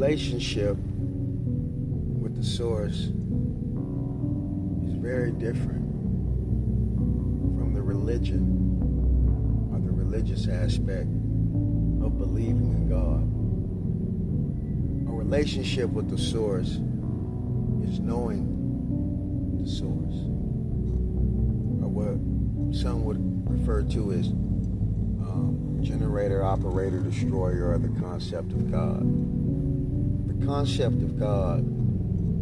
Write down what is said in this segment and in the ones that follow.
relationship with the source is very different from the religion or the religious aspect of believing in God. A relationship with the source is knowing the source, or what some would refer to as generator, operator, destroyer, or the concept of God. The concept of God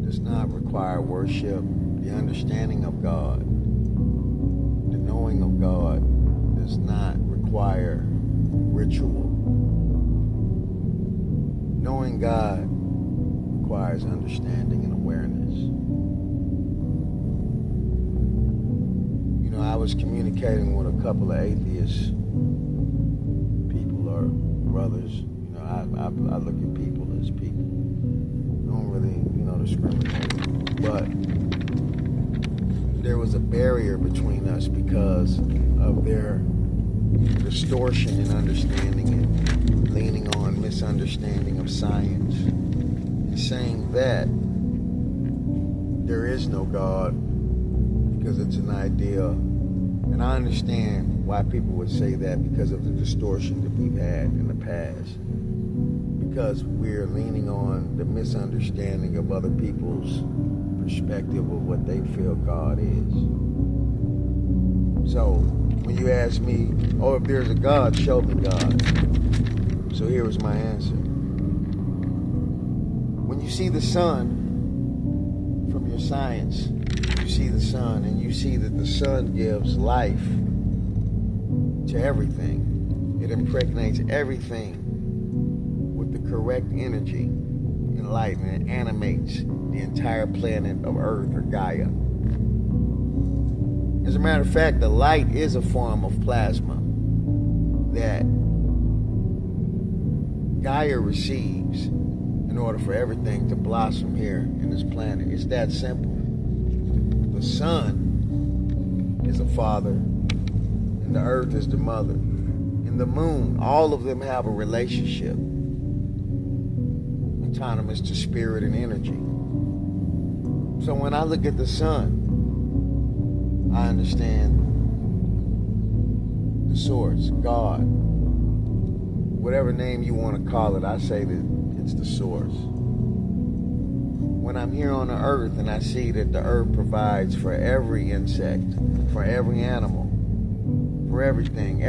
does not require worship. The understanding of God, the knowing of God, does not require ritual. Knowing God requires understanding and awareness. You know, I was communicating with a couple of atheists, people or brothers. You know, I look at people as people. I don't really, discriminate. But there was a barrier between us because of their distortion in understanding and leaning on misunderstanding of science and saying that there is no God because it's an idea. And I understand why people would say that because of the distortion that we've had in the past. Because we're leaning on the misunderstanding of other people's perspective of what they feel God is. So when you ask me, if there's a God, show me God. So here was my answer. When you see the sun from your science, you see the sun and you see that the sun gives life to everything. It impregnates everything with the correct energy and light, and it animates the entire planet of Earth or Gaia. As a matter of fact, the light is a form of plasma that Gaia receives in order for everything to blossom here in this planet. It's that simple. The sun is a father, and the earth is the mother, and the moon, all of them have a relationship autonomous to spirit and energy. So when I look at the sun, I understand the source, God. Whatever name you want to call it, I say that it's the source. When I'm here on the earth and I see that the earth provides for every insect, for every animal, for everything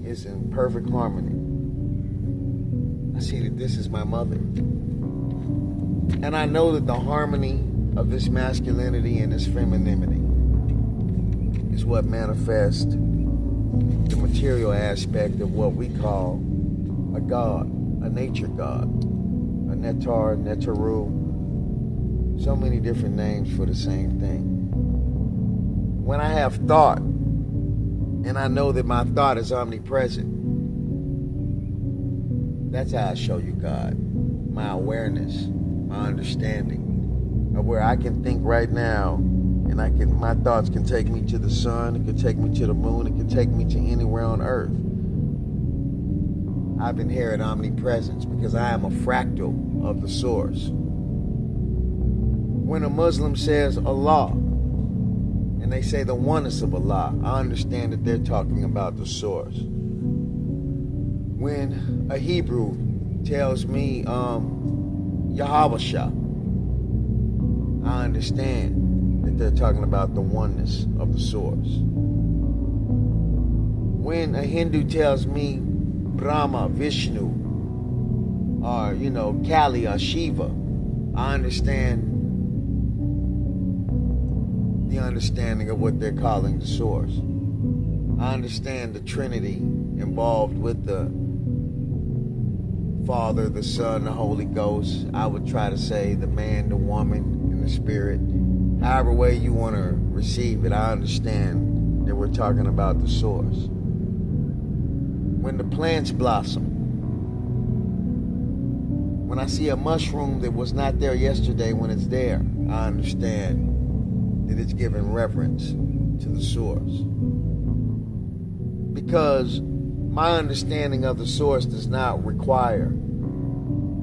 is in perfect harmony. I see that this is my mother. And I know that the harmony of this masculinity and this femininity is what manifests the material aspect of what we call a God, a nature God, a netar, netaru, so many different names for the same thing. When I have thought, and I know that my thought is omnipresent, that's how I show you God. My awareness, my understanding of where I can think right now, and my thoughts can take me to the sun, it can take me to the moon, it can take me to anywhere on earth. I've inherited omnipresence because I am a fractal of the source. When a Muslim says Allah, and they say the oneness of Allah, I understand that they're talking about the source. When a Hebrew tells me Yahweh, I understand that they're talking about the oneness of the source. When a Hindu tells me Brahma, Vishnu, or Kali or Shiva, I understand the understanding of what they're calling the source. I understand the Trinity involved with the Father, the Son, the Holy Ghost. I would try to say the man, the woman, and the spirit. However way you want to receive it, I understand that we're talking about the source. When the plants blossom, when I see a mushroom that was not there yesterday, when it's there, I understand that it's giving reverence to the source. Because my understanding of the source does not require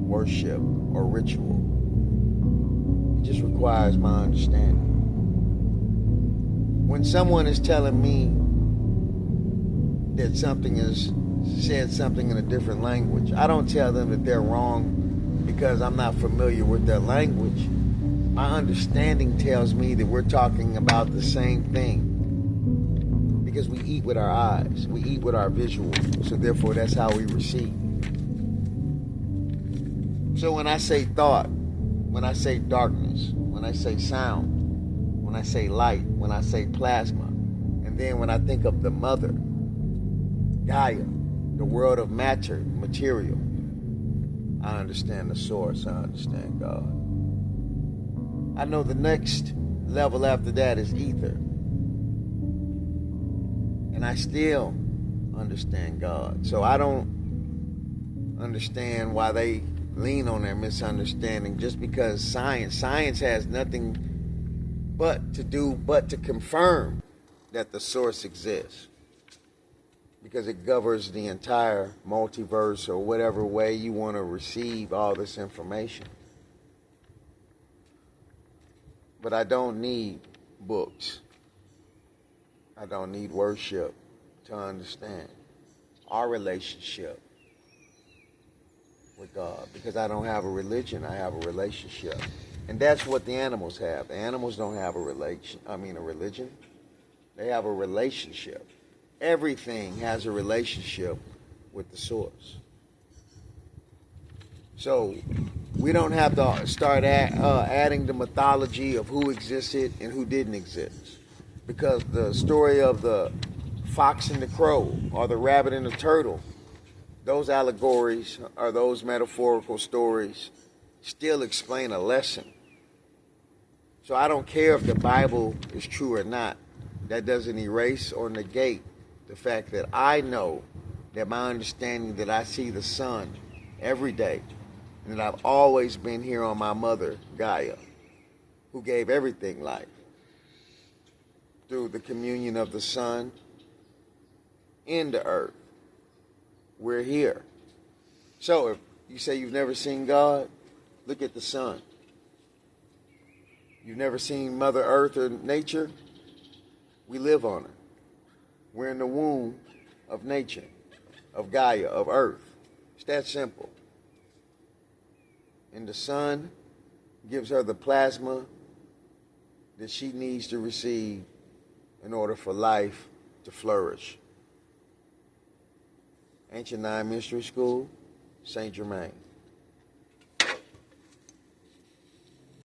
worship, or ritual. It just requires my understanding. When someone is telling me that something is said something in a different language, I don't tell them that they're wrong because I'm not familiar with their language. My understanding tells me that we're talking about the same thing. Because we eat with our eyes, we eat with our visual, so therefore that's how we receive. So when I say thought, when I say darkness, when I say sound, when I say light, when I say plasma, and then when I think of the mother, Gaia, the world of matter, material, I understand the source, I understand God. I know the next level after that is ether. And I still understand God. So I don't understand why they lean on their misunderstanding just because science has nothing but to confirm that the source exists. Because it governs the entire multiverse or whatever way you want to receive all this information. But I don't need books. I don't need worship to understand our relationship with God. Because I don't have a religion, I have a relationship. And that's what the animals have. The animals don't have a religion. They have a relationship. Everything has a relationship with the source. So we don't have to start adding the mythology of who existed and who didn't exist. Because the story of the fox and the crow, or the rabbit and the turtle, those allegories or those metaphorical stories still explain a lesson. So I don't care if the Bible is true or not. That doesn't erase or negate the fact that I know that my understanding that I see the sun every day, and that I've always been here on my mother, Gaia, who gave everything life. Through the communion of the sun in the earth. We're here. So if you say you've never seen God, look at the sun. You've never seen Mother Earth or nature? We live on her. We're in the womb of nature, of Gaia, of Earth. It's that simple. And the sun gives her the plasma that she needs to receive in order for life to flourish. Ancient Nine Mystery School, Saint Germain.